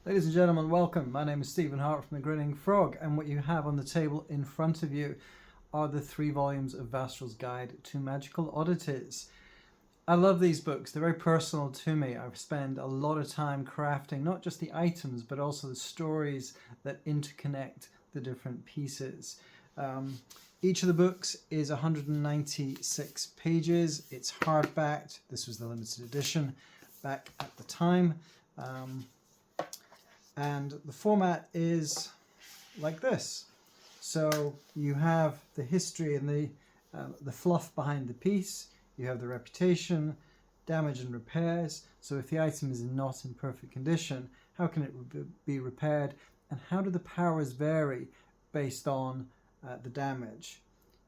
Ladies and gentlemen, welcome. My name is Stephen Hart from the Grinning Frog, and what you have on the table in front of you are the 3 volumes of Vastral's Guide to Magical Oddities. I love these books. They're very personal to me. I've spent a lot of time crafting not just the items, but also the stories that interconnect the different pieces. Each of the books is 196 pages. It's hardbacked. This was the limited edition back at the time. And the format is like this. So you have the history and the fluff behind the piece. You have the reputation, damage and repairs. So if the item is not in perfect condition, how can it be repaired? And how do the powers vary based on the damage?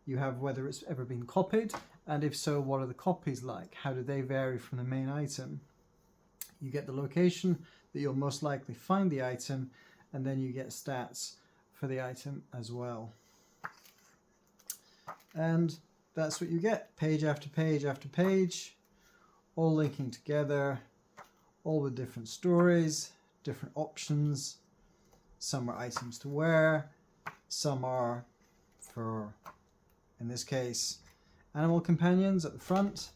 You have whether it's ever been copied, and if so, what are the copies like? How do they vary from the main item? You get the location that you'll most likely find the item, and then you get stats for the item as well. And that's what you get, page after page after page, all linking together, all with different stories, different options. Some are items to wear, some are for, in this case, animal companions at the front,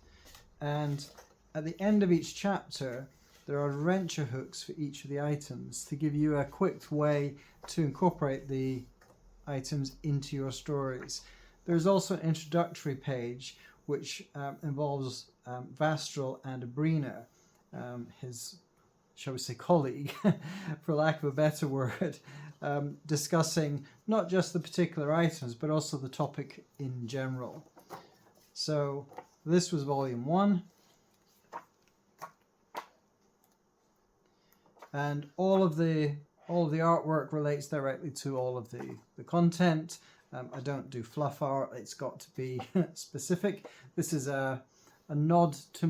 and at the end of each chapter there are adventure hooks for each of the items to give you a quick way to incorporate the items into your stories. There's also an introductory page which involves Vastral and Abrina, his, shall we say, colleague, for lack of a better word, discussing not just the particular items but also the topic in general. So this was volume 1. And all of the artwork relates directly to all of the content. I don't do fluff art. It's got to be specific. This is a nod to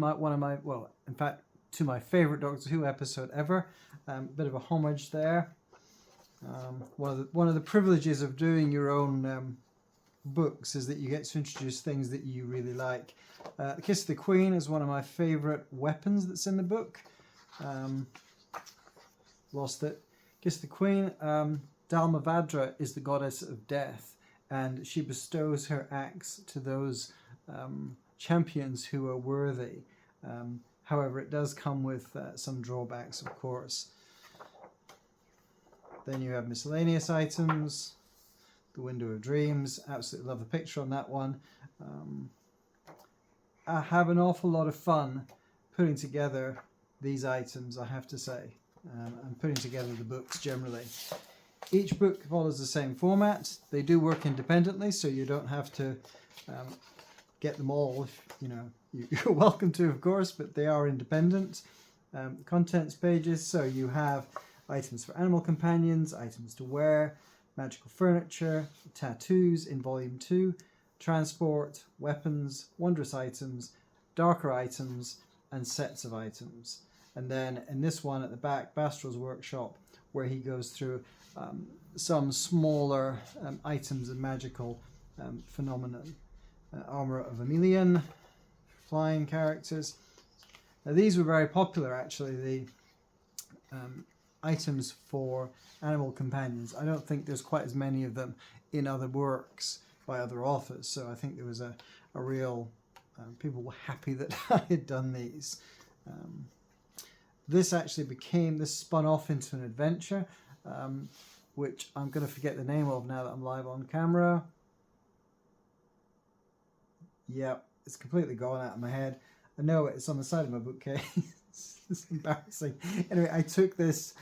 to my favorite Doctor Who episode ever. Bit of a homage there. One of the privileges of doing your own books is that you get to introduce things that you really like. The Kiss of the Queen is one of my favorite weapons that's in the book. Lost it. Kiss the Queen. Dalmavadra is the goddess of death, and she bestows her axe to those champions who are worthy. However, it does come with some drawbacks, of course. Then you have miscellaneous items. The Window of Dreams. Absolutely love the picture on that one. I have an awful lot of fun putting together these items, I have to say. And putting together the books generally. Each book follows the same format. They do work independently, so you don't have to get them all. If, you're welcome to, of course, but they are independent. Contents pages, so you have items for animal companions, items to wear, magical furniture, tattoos in volume 2, transport, weapons, wondrous items, darker items, and sets of items. And then in this one at the back, Vastral's workshop, where he goes through some smaller items and magical phenomenon. Armour of Emelian, flying characters. Now these were very popular, actually, the items for animal companions. I don't think there's quite as many of them in other works by other authors, so I think there was a real... people were happy that I had done these. This spun off into an adventure, which I'm going to forget the name of now that I'm live on camera. Yep, it's completely gone out of my head. I know it's on the side of my bookcase. It's embarrassing. Anyway, I took this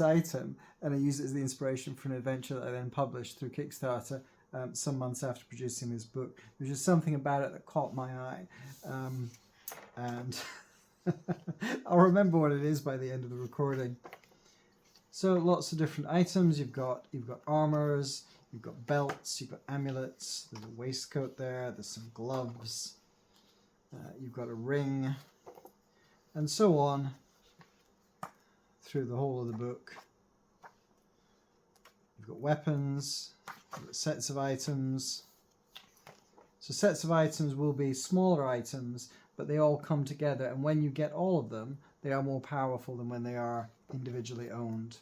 item and I used it as the inspiration for an adventure that I then published through Kickstarter some months after producing this book. There's just something about it that caught my eye. And... I'll remember what it is by the end of the recording. So lots of different items. You've got armors, you've got belts, you've got amulets, there's a waistcoat there, there's some gloves, you've got a ring, and so on through the whole of the book. You've got weapons, you've got sets of items. So sets of items will be smaller items, but they all come together, and when you get all of them, they are more powerful than when they are individually owned.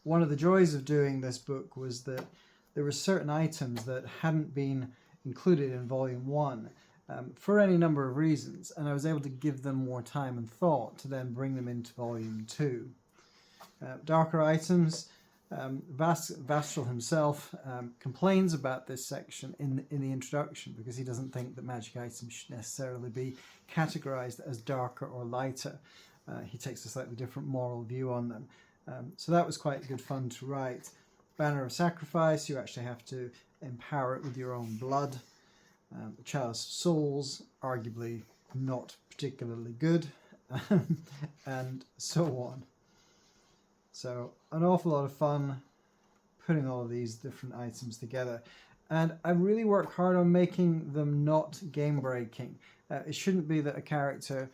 One of the joys of doing this book was that there were certain items that hadn't been included in volume 1 for any number of reasons, and I was able to give them more time and thought to then bring them into volume 2. Darker items. Vastral himself complains about this section in the introduction because he doesn't think that magic items should necessarily be categorized as darker or lighter. He takes a slightly different moral view on them. So that was quite good fun to write. Banner of Sacrifice, you actually have to empower it with your own blood. The Chalice of Souls, arguably not particularly good, and so on. So an awful lot of fun putting all of these different items together. And I really work hard on making them not game breaking. It shouldn't be that a character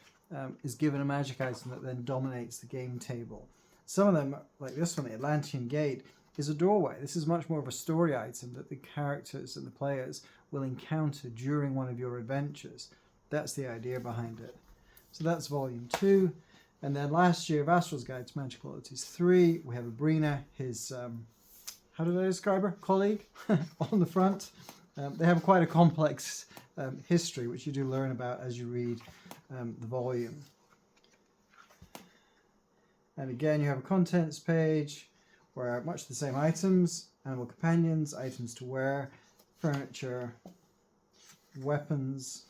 is given a magic item that then dominates the game table. Some of them, like this one, the Atlantean Gate, is a doorway. This is much more of a story item that the characters and the players will encounter during one of your adventures. That's the idea behind it. So that's volume 2. And then last year, Vastral's Guide to Magic Qualities 3, we have Abrina, his, how did I describe her? Colleague on the front. They have quite a complex history, which you do learn about as you read the volume. And again, you have a contents page where much the same items, animal companions, items to wear, furniture, weapons,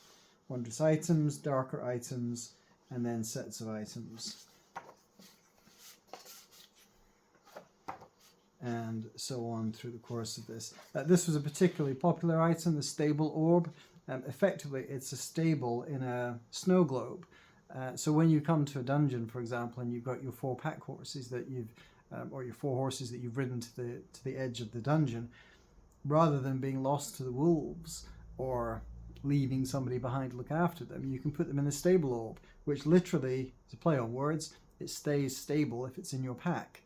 wondrous items, darker items, and then sets of items. And so on through the course of this. This was a particularly popular item, the stable orb. Effectively, it's a stable in a snow globe. So when you come to a dungeon, for example, and you've got your 4 pack horses that you've, or your 4 horses that you've ridden to the edge of the dungeon, rather than being lost to the wolves or leaving somebody behind to look after them, you can put them in the stable orb, which literally, to play on words, it stays stable if it's in your pack.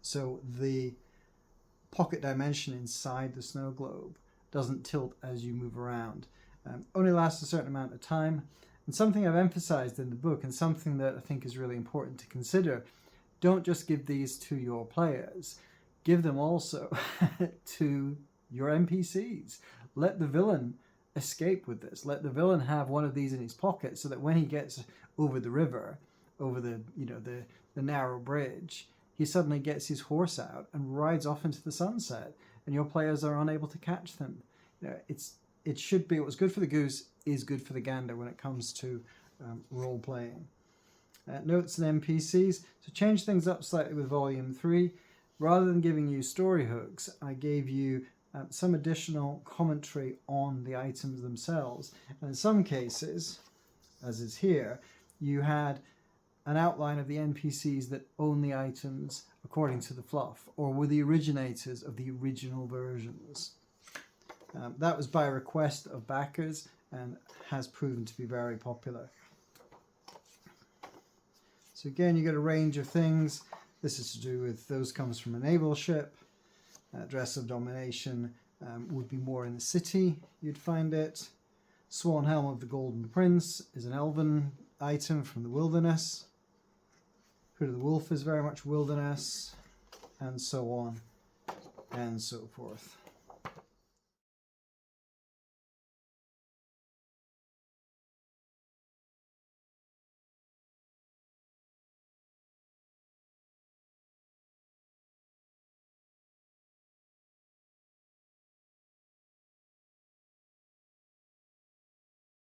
So the pocket dimension inside the snow globe doesn't tilt as you move around. Only lasts a certain amount of time. And something I've emphasized in the book, and something that I think is really important to consider, don't just give these to your players. Give them also to your NPCs. Let the villain escape with this. Let the villain have one of these in his pocket so that when he gets over the river, over the narrow bridge, he suddenly gets his horse out and rides off into the sunset, and your players are unable to catch them. It should be what's good for the goose is good for the gander when it comes to role playing. Notes and NPCs. So change things up slightly with volume 3. Rather than giving you story hooks, I gave you some additional commentary on the items themselves. And in some cases, as is here, you had an outline of the NPCs that own the items according to the fluff, or were the originators of the original versions. That was by request of backers and has proven to be very popular. So again, you get a range of things. This is to do with those comes from a naval ship. Dress of Domination would be more in the city, you'd find it. Swan Helm of the Golden Prince is an elven item from the wilderness. Hood of the Wolf is very much wilderness, and so on and so forth.